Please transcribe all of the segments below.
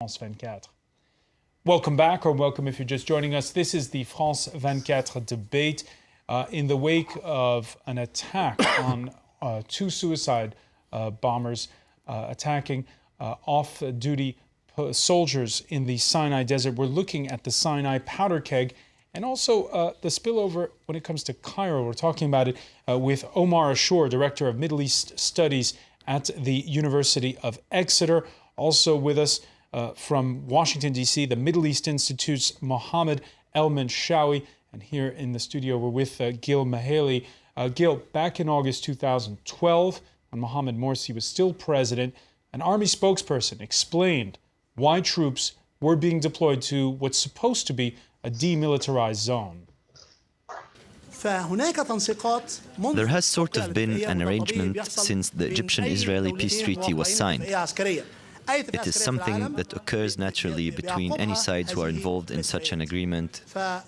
France 24. Welcome back, or welcome if you're just joining us. This is the France 24 debate in the wake of an attack on two suicide bombers attacking off-duty soldiers in the Sinai desert. We're looking at the Sinai powder keg and also the spillover when it comes to Cairo. We're talking about it with Omar ASHOUR, Director of Middle East Studies at the University of Exeter. Also with us from Washington, D.C., the Middle East Institute's Mohamed ELMENSHAWY. And here in the studio, we're with Gil MIHAELY. Gil, back in August 2012, when Mohamed Morsi was still president, an army spokesperson explained why troops were being deployed to what's supposed to be a demilitarized zone. There has sort of been an arrangement since the Egyptian-Israeli peace treaty was signed. It is something that occurs naturally between any sides who are involved in such an agreement.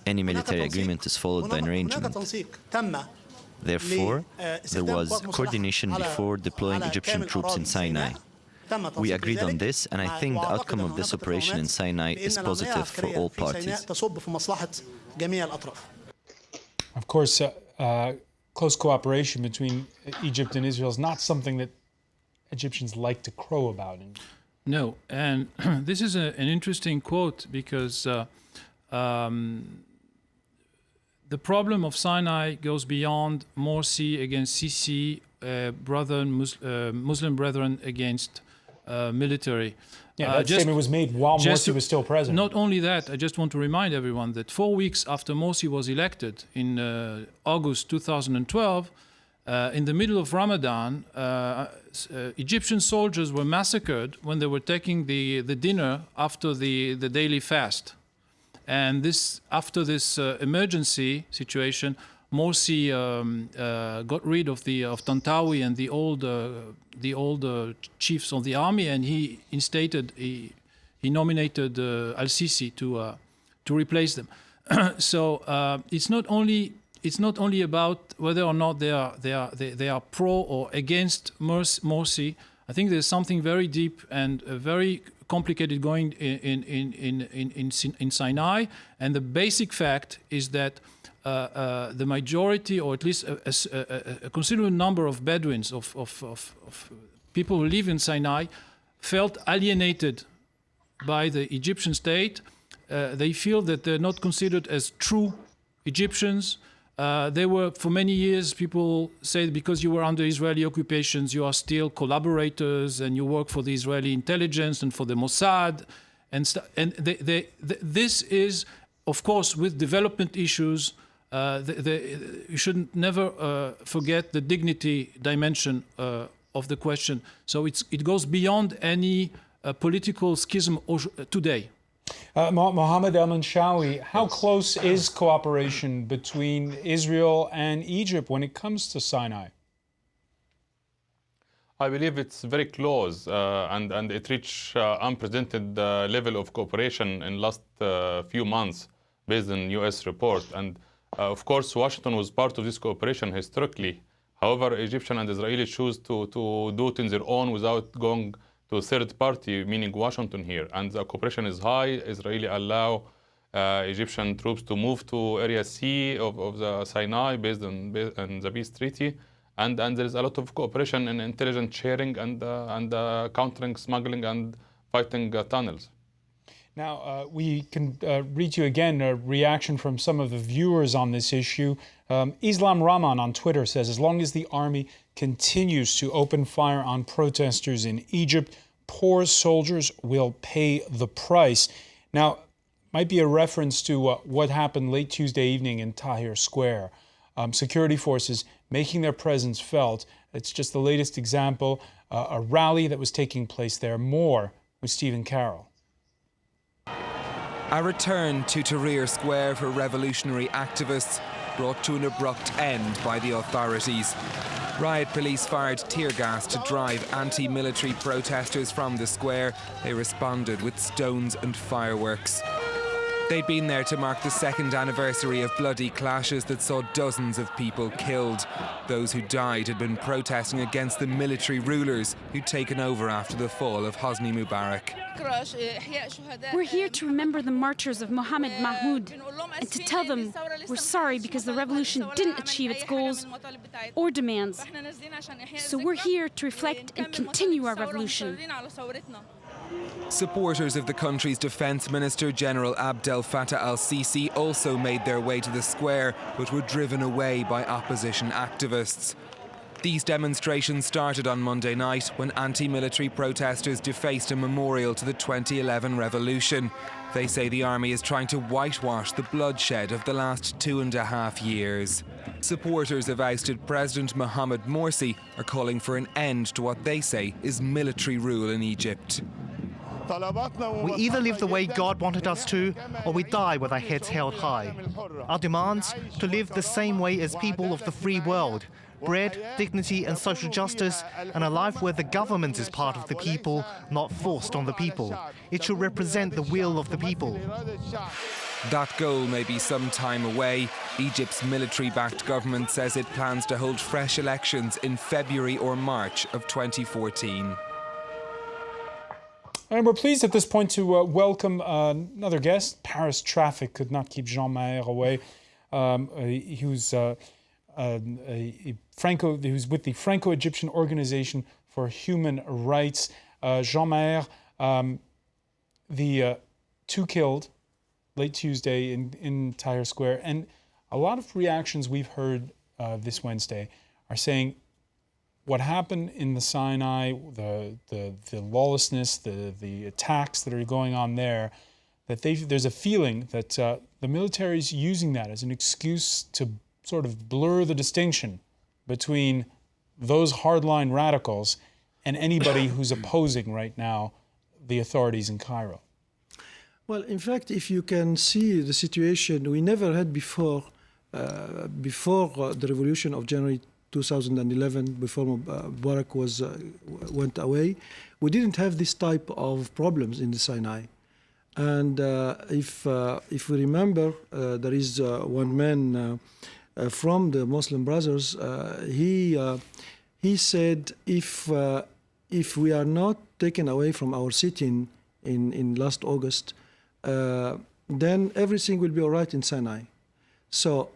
Any military agreement is followed by an arrangement. Therefore, there was coordination before deploying Egyptian troops in Sinai. We agreed on this, and I think the outcome of this operation in Sinai is positive for all parties. Of course, close cooperation between Egypt and Israel is not something that Egyptians like to crow about. No, and this is an interesting quote because the problem of Sinai goes beyond Morsi against Sisi, Muslim brethren against military. Yeah, that statement was made while Morsi was still president. Not only that, I just want to remind everyone that 4 weeks after Morsi was elected in August 2012, in the middle of Ramadan, Egyptian soldiers were massacred when they were taking the dinner after the daily fast. And after this emergency situation, Morsi got rid of Tantawi and the old chiefs of the army, and he nominated Al-Sisi to replace them. So it's not only about whether or not they are pro or against Morsi. I think there's something very deep and very complicated going in Sinai, and the basic fact is that the majority, or at least a considerable number of Bedouins, of people who live in Sinai, felt alienated by the Egyptian state. They feel that they're not considered as true Egyptians. They were, for many years, people say because you were under Israeli occupations, you are still collaborators and you work for the Israeli intelligence and for the Mossad. This is, of course, with development issues, you should never forget the dignity dimension of the question. So it goes beyond any political schism today. Mohamed ELMENSHAWY, how close is cooperation between Israel and Egypt when it comes to Sinai? I believe it's very close, and it reached unprecedented level of cooperation in last few months based on U.S. report. And of course, Washington was part of this cooperation historically. However, Egyptian and Israeli choose to do it in their own without going to a third party, meaning Washington here. And the cooperation is high. Israeli allow Egyptian troops to move to Area C of the Sinai based on the peace treaty. And there is a lot of cooperation in intelligence sharing and countering smuggling and fighting tunnels. Now, we can read you again a reaction from some of the viewers on this issue. Islam Rahman on Twitter says, as long as the army continues to open fire on protesters in Egypt, poor soldiers will pay the price. Now, might be a reference to what happened late Tuesday evening in Tahrir Square. Security forces making their presence felt. It's just the latest example, a rally that was taking place there. More with Stephen Carroll. A return to Tahrir Square for revolutionary activists brought to an abrupt end by the authorities. Riot police fired tear gas to drive anti-military protesters from the square. They responded with stones and fireworks. They'd been there to mark the second anniversary of bloody clashes that saw dozens of people killed. Those who died had been protesting against the military rulers who'd taken over after the fall of Hosni Mubarak. We're here to remember the martyrs of Mohamed Mahmoud and to tell them we're sorry because the revolution didn't achieve its goals or demands. So we're here to reflect and continue our revolution. Supporters of the country's defence minister, General Abdel Fattah al-Sisi, also made their way to the square, but were driven away by opposition activists. These demonstrations started on Monday night when anti-military protesters defaced a memorial to the 2011 revolution. They say the army is trying to whitewash the bloodshed of the last 2.5 years. Supporters of ousted President Mohamed Morsi are calling for an end to what they say is military rule in Egypt. We either live the way God wanted us to, or we die with our heads held high. Our demands: to live the same way as people of the free world, bread, dignity and social justice, and a life where the government is part of the people, not forced on the people. It should represent the will of the people. That goal may be some time away. Egypt's military-backed government says it plans to hold fresh elections in February or March of 2014. And we're pleased at this point to welcome another guest. Paris traffic could not keep Jean MAHER away. He was with the Franco-Egyptian Organization for Human Rights. Jean MAHER, the two killed late Tuesday in Tahrir Square, and a lot of reactions we've heard this Wednesday are saying what happened in the Sinai, the lawlessness, the attacks that are going on there, that there's a feeling that the military is using that as an excuse to sort of blur the distinction between those hardline radicals and anybody who's opposing right now the authorities in Cairo. Well, in fact, if you can see the situation we never had before the revolution of January 2011, before Mubarak went away, we didn't have this type of problems in the Sinai. And if we remember, there is one man from the Muslim Brothers. He said, if we are not taken away from our sitting in last August, then everything will be all right in Sinai. So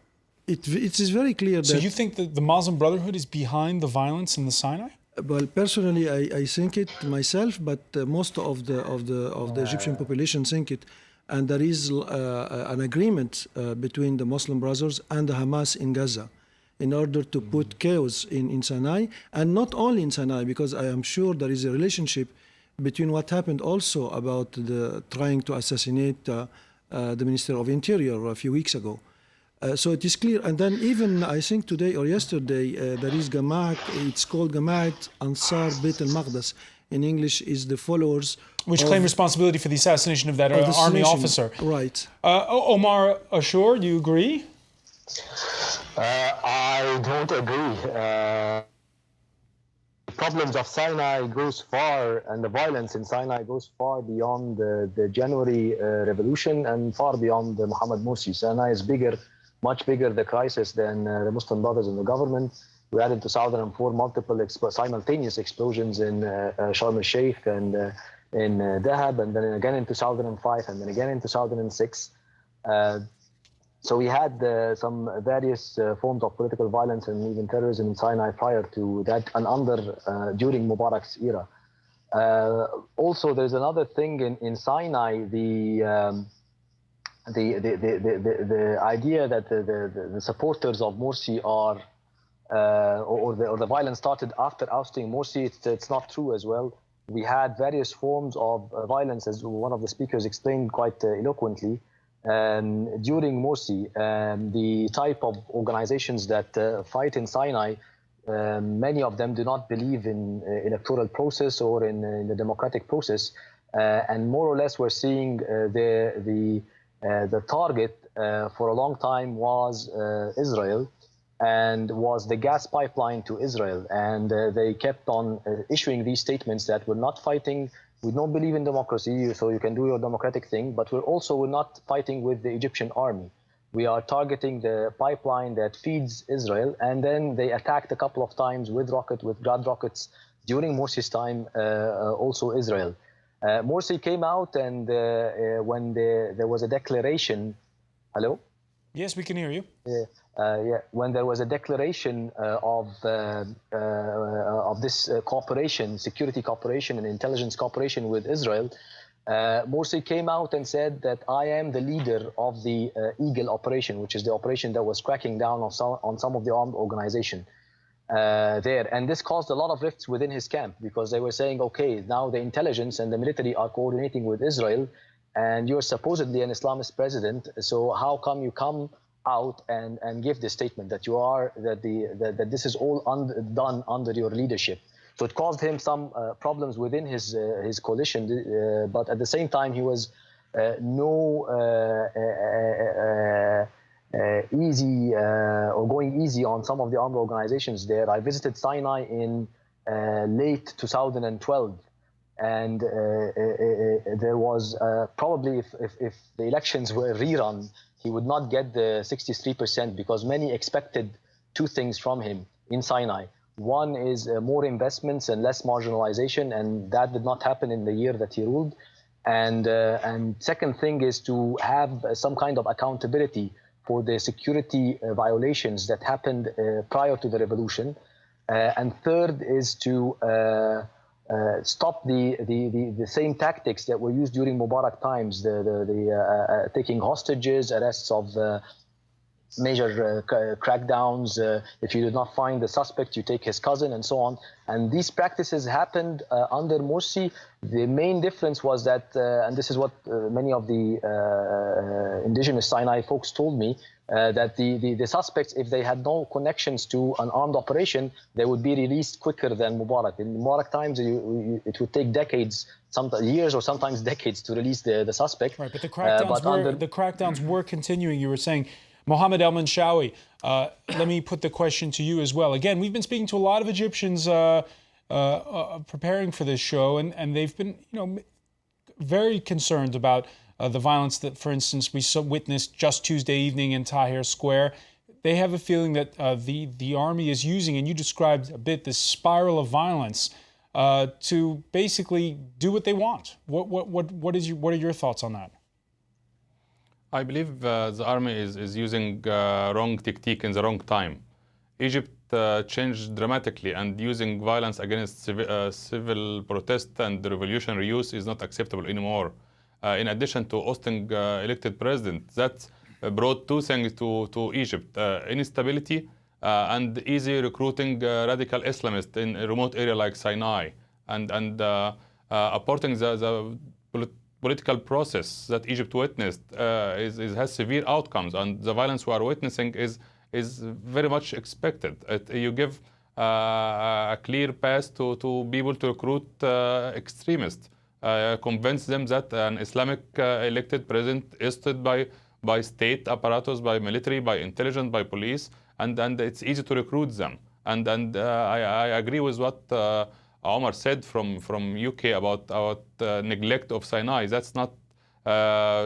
it is very clear that... So you think that the Muslim Brotherhood is behind the violence in the Sinai? Well, personally, I think it myself, but most of the Egyptian population think it. And there is an agreement between the Muslim Brothers and the Hamas in Gaza in order to put chaos in Sinai, and not only in Sinai, because I am sure there is a relationship between what happened also about the trying to assassinate the Minister of Interior a few weeks ago. So it is clear. And then even, I think today or yesterday, there is Jama'at, it's called Jama'at Ansar Beit al-Maqdis. In English is the followers... Which claim responsibility for the assassination of that army officer. Right. Omar, ASHOUR, do you agree? I don't agree. Problems of Sinai goes far, and the violence in Sinai goes far beyond the January revolution and far beyond the Mohamed Morsi. Sinai is bigger, much bigger the crisis than the Muslim Brothers and the government. We had in 2004 multiple simultaneous explosions in Sharm el-Sheikh and in Dahab, and then again in 2005, and then again in 2006. So we had some various forms of political violence and even terrorism in Sinai prior to that, and during Mubarak's era. Also, there's another thing in Sinai, the idea that the supporters of Morsi are, or the violence started after ousting Morsi. It's not true as well. We had various forms of violence, as one of the speakers explained quite eloquently. During Morsi, the type of organizations that fight in Sinai, many of them do not believe in electoral process or in the democratic process, and more or less we're seeing the target for a long time was Israel, and was the gas pipeline to Israel, and they kept on issuing these statements that we're not fighting. We don't believe in democracy, so you can do your democratic thing, but we're not fighting with the Egyptian army. We are targeting the pipeline that feeds Israel, and then they attacked a couple of times with Grad rockets during Morsi's time, also Israel. Morsi came out, and when there was a declaration, hello? Yes, we can hear you. When there was a declaration of this cooperation, security cooperation and intelligence cooperation with Israel, Morsi came out and said that I am the leader of the Eagle operation, which is the operation that was cracking down on some of the armed organization there. And this caused a lot of rifts within his camp, because they were saying, okay, now the intelligence and the military are coordinating with Israel, and you're supposedly an Islamist president, so how come you come out and give this statement that you are, that this is all done under your leadership? So it caused him some problems within his coalition, but at the same time he was easy or going easy on some of the armed organizations there. I visited Sinai in late 2012, and there was probably, if the elections were rerun, he would not get the 63%, because many expected two things from him in Sinai. One is more investments and less marginalization, and that did not happen in the year that he ruled. And second thing is to have some kind of accountability for the security violations that happened prior to the revolution. And third is to stop the same tactics that were used during Mubarak times, the taking hostages, arrests of major crackdowns. If you did not find the suspect, you take his cousin, and so on. And these practices happened under Morsi. The main difference was that, and this is what many of the indigenous Sinai folks told me, that the suspects, if they had no connections to an armed operation, they would be released quicker than Mubarak. In Mubarak times, it would take decades, sometimes years or sometimes decades, to release the suspect. Right, but the crackdowns were continuing. You were saying, Mohamed ELMENSHAWY, let me put the question to you as well. Again, we've been speaking to a lot of Egyptians preparing for this show, and they've been, very concerned about the violence that, for instance, we witnessed just Tuesday evening in Tahrir Square. They have a feeling that the army is using, and you described a bit, this spiral of violence to basically do what they want. What are your thoughts on that? I believe the army is using wrong tactic in the wrong time. Egypt changed dramatically, and using violence against civil protest and revolutionary use is not acceptable anymore. In addition to ousting elected president, that brought two things to Egypt: instability and easy recruiting radical Islamists in a remote area like Sinai, and apporting the political process that Egypt witnessed has severe outcomes, and the violence we are witnessing is very much expected. You give a clear path to people to recruit extremists, convince them that an Islamic elected president is ousted by state apparatus, by military, by intelligence, by police, and it's easy to recruit them. And I agree with what Omar said from UK about neglect of Sinai. That's not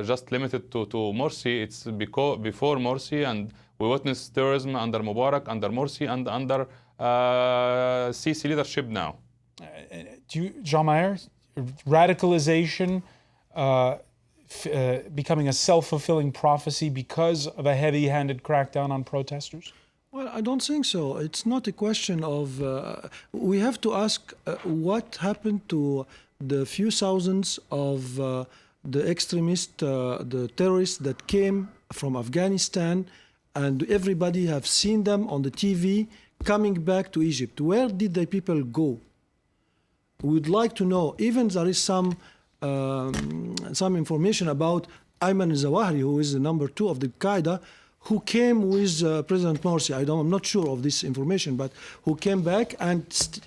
just limited to Morsi. It's before Morsi, and we witnessed terrorism under Mubarak, under Morsi, and under Sisi leadership now. Jean-Maher, radicalization becoming a self-fulfilling prophecy because of a heavy-handed crackdown on protesters? Well, I don't think so. It's not a question of... we have to ask what happened to the few thousands of the extremists, the terrorists that came from Afghanistan, and everybody have seen them on the TV coming back to Egypt. Where did the people go? We would like to know. Even there is some information about Ayman al-Zawahiri, who is the number 2 of the Qaeda, who came with President Morsi. I'm not sure of this information, but who came back and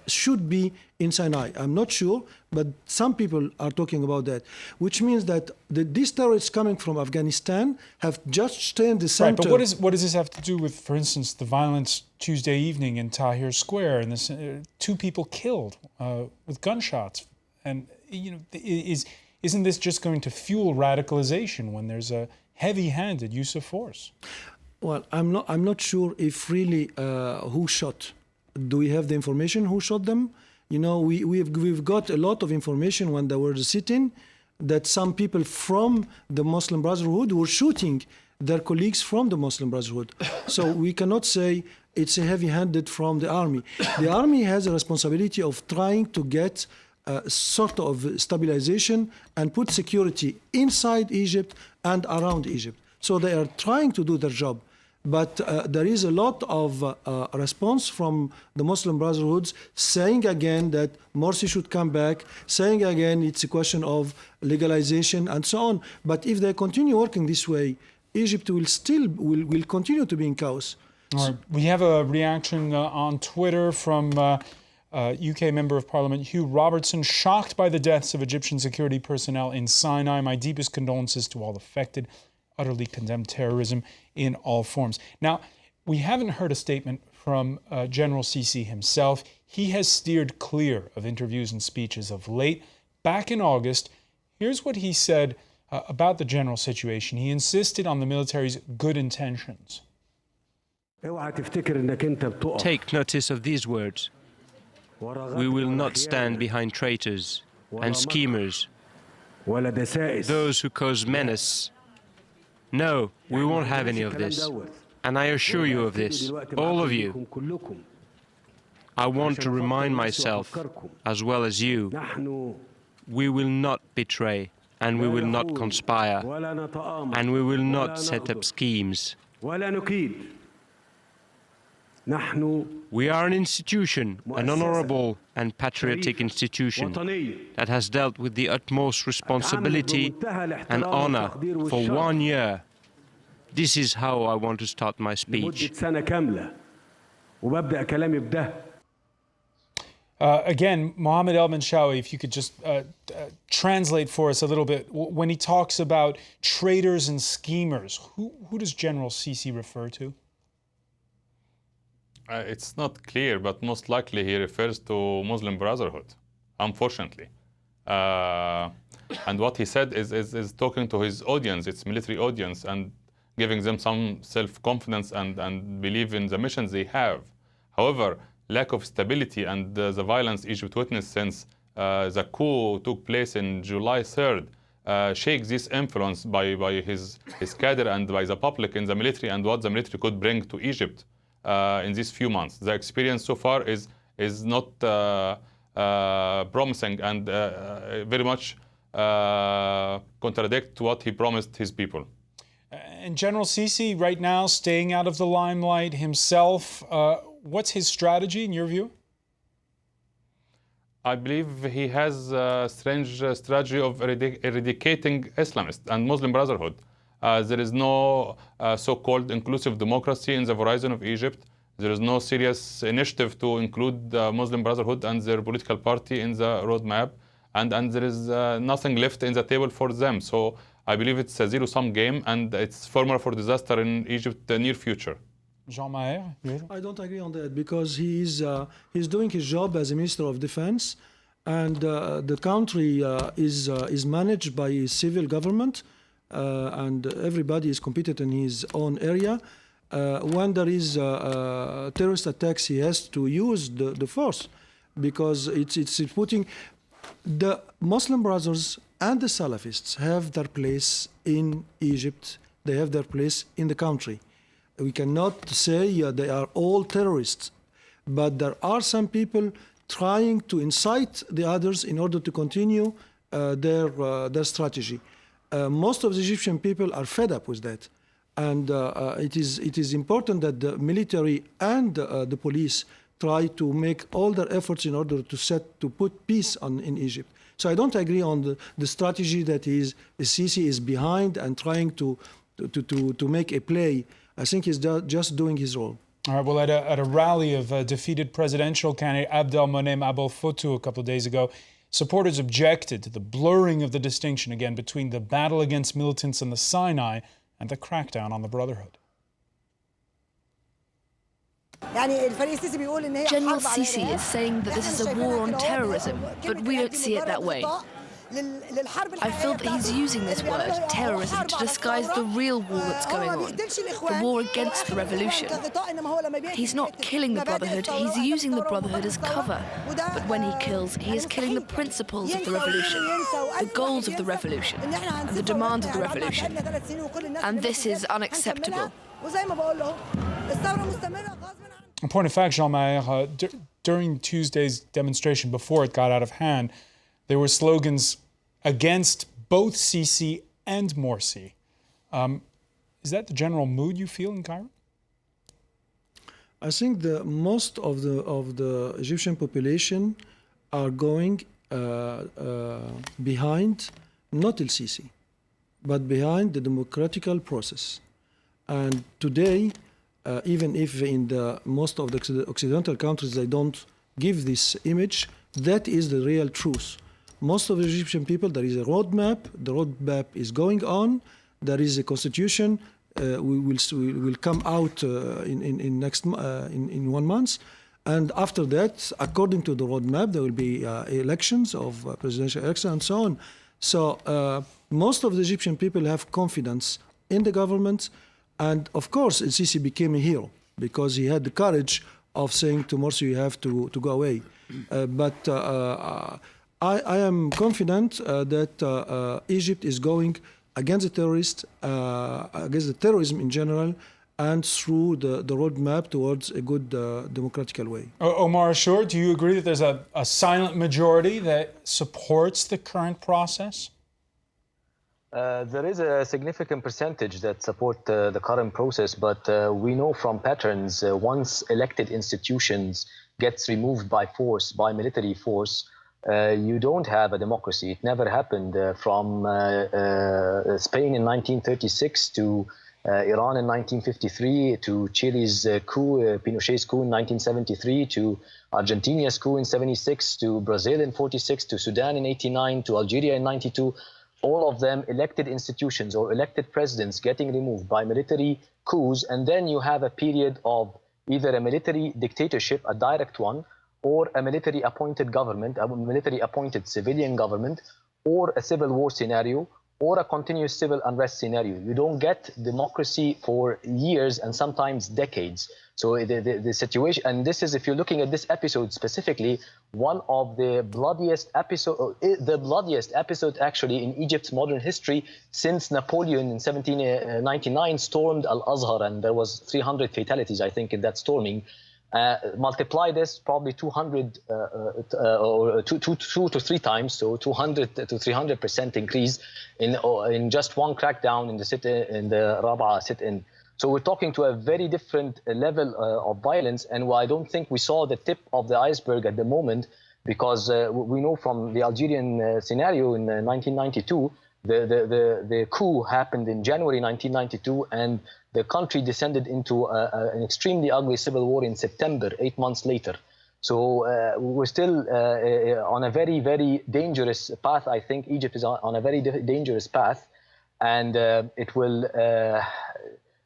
should be in Sinai. I'm not sure, but some people are talking about that, which means that these terrorists coming from Afghanistan have just stayed in the center. Right, but what does this have to do with, for instance, the violence Tuesday evening in Tahrir Square, and this, 2 people killed with gunshots? And isn't this just going to fuel radicalization when there's a heavy-handed use of force? Well, I'm not sure if really who shot. Do we have the information who shot them? You know, we've got a lot of information when there was a sit-in that some people from the Muslim Brotherhood were shooting their colleagues from the Muslim Brotherhood. So we cannot say it's a heavy-handed from the army. The army has a responsibility of trying to get sort of stabilization and put security inside Egypt and around Egypt. So they are trying to do their job. But there is a lot of response from the Muslim Brotherhoods saying again that Morsi should come back, saying again it's a question of legalization and so on. But if they continue working this way, Egypt will continue to be in chaos. All right. We have a reaction on Twitter from UK Member of Parliament Hugh Robertson. Shocked by the deaths of Egyptian security personnel in Sinai. My deepest condolences to all affected. Utterly condemn terrorism in all forms. Now, we haven't heard a statement from General Sisi himself. He has steered clear of interviews and speeches of late. Back in August, here's what he said about the general situation. He insisted on the military's good intentions. Take notice of these words. We will not stand behind traitors and schemers, those who cause menace. No, we won't have any of this. And I assure you of this, all of you. I want to remind myself, as well as you, we will not betray, and we will not conspire, and we will not set up schemes. We are an institution, an honorable and patriotic institution that has dealt with the utmost responsibility and honor for 1 year. This is how I want to start my speech. Again, Mohamed ELMENSHAWY, if you could just translate for us a little bit, when he talks about traitors and schemers, who does General Sisi refer to? It's not clear, but most likely he refers to Muslim Brotherhood, unfortunately. And what he said is talking to his audience, its military audience, and giving them some self-confidence and belief in the missions they have. However, lack of stability and the violence Egypt witnessed since the coup took place in July 3rd shakes this influence by his cadre and by the public in the military and what the military could bring to Egypt in these few months. The experience so far is not promising and very much contradict what he promised his people. And General Sisi, right now, staying out of the limelight himself, what's his strategy in your view? I believe he has a strange strategy of eradicating Islamists and Muslim Brotherhood. There is no so-called inclusive democracy in the horizon of Egypt. There is no serious initiative to include Muslim Brotherhood and their political party in the roadmap. And there is nothing left in the table for them. So I believe it's a zero-sum game, and it's formula for disaster in Egypt in the near future. Jean-Maher? I don't agree on that because he's doing his job as a Minister of Defense, and the country is managed by a civil government, and everybody is competent in his own area. When there is terrorist attacks, he has to use the force because it's putting the Muslim Brothers and the Salafists have their place in Egypt. They have their place in the country. We cannot say they are all terrorists, but there are some people trying to incite the others in order to continue their strategy. Most of the Egyptian people are fed up with that, and it is important that the military and the police try to make all their efforts in order to put peace in Egypt. So I don't agree on the strategy that Sisi is behind and trying to make a play. I think he's just doing his role. All right, well, at a rally of defeated presidential candidate Abdelmonem Abelfotu a couple of days ago, supporters objected to the blurring of the distinction again between the battle against militants in the Sinai and the crackdown on the Brotherhood. General Sisi is saying that this is a war on terrorism, but we don't see it that way. I feel that he's using this word, terrorism, to disguise the real war that's going on, the war against the revolution. He's not killing the Brotherhood, he's using the Brotherhood as cover. But when he kills, he is killing the principles of the revolution, the goals of the revolution, and the demands of the revolution. And this is unacceptable. In point of fact, Jean-Maher, during Tuesday's demonstration, before it got out of hand, there were slogans against both Sisi and Morsi. Is that the general mood you feel in Cairo? I think most of the Egyptian population are going behind not el-Sisi, but behind the democratical process. And today, even if in most of the Occidental countries they don't give this image, that is the real truth. Most of the Egyptian people, there is a roadmap. The roadmap is going on. There is a constitution. We will come out in 1 month, and after that, according to the roadmap, there will be elections of presidential elections and so on. So most of the Egyptian people have confidence in the government, and of course, el-Sisi became a hero because he had the courage of saying to Morsi, "You have to go away." But I am confident that Egypt is going against the terrorists, against the terrorism in general, and through the roadmap towards a good democratical way. Omar, ASHOUR, do you agree that there's a silent majority that supports the current process? There is a significant percentage that support the current process, but we know from patterns, once elected institutions gets removed by force, by military force, you don't have a democracy. It never happened from Spain in 1936 to Iran in 1953, to Chile's coup, Pinochet's coup in 1973, to Argentina's coup in 76, to Brazil in 46, to Sudan in 89, to Algeria in 92. All of them elected institutions or elected presidents getting removed by military coups, and then you have a period of either a military dictatorship, a direct one, or a military appointed government, a military appointed civilian government, or a civil war scenario, or a continuous civil unrest scenario. You don't get democracy for years and sometimes decades. So the situation, and this is, if you're looking at this episode specifically, one of the bloodiest episode, the bloodiest episode actually in Egypt's modern history since Napoleon in 1799 stormed Al-Azhar, and there was 300 fatalities, I think, in that storming. Multiply this probably 200 or two to three times, so 200 to 300% increase in just one crackdown in the city, in the Rabaa sit-in. So we're talking to a very different level of violence, and I don't think we saw the tip of the iceberg at the moment, because we know from the Algerian scenario in 1992, the coup happened in January 1992, and the country descended into an extremely ugly civil war in September, 8 months later. So we're still on a very, very dangerous path. I think Egypt is on a very dangerous path, and it will.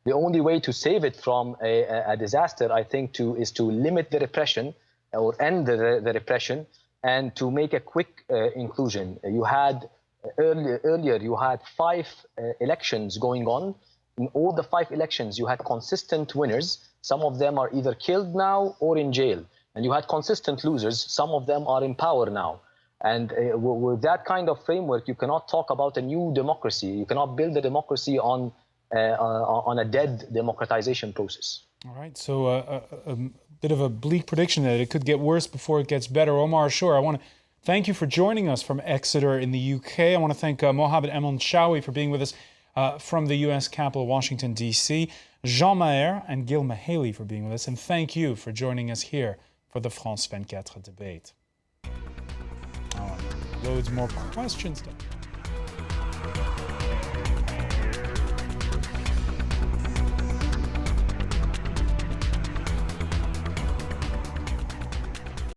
The only way to save it from a disaster, I think, is to limit the repression or end the repression, and to make a quick inclusion. You had earlier you had 5 elections going on. In all the 5 elections, you had consistent winners. Some of them are either killed now or in jail. And you had consistent losers. Some of them are in power now. And with that kind of framework, you cannot talk about a new democracy. You cannot build a democracy on a dead democratization process. All right, so a bit of a bleak prediction that it could get worse before it gets better. Omar, ASHOUR, I want to thank you for joining us from Exeter in the UK. I want to thank Mohamed ELMENSHAWY for being with us from the US capital, Washington, D.C., Jean-Maher and MIHAELY for being with us, and thank you for joining us here for the France 24 debate. Loads more questions.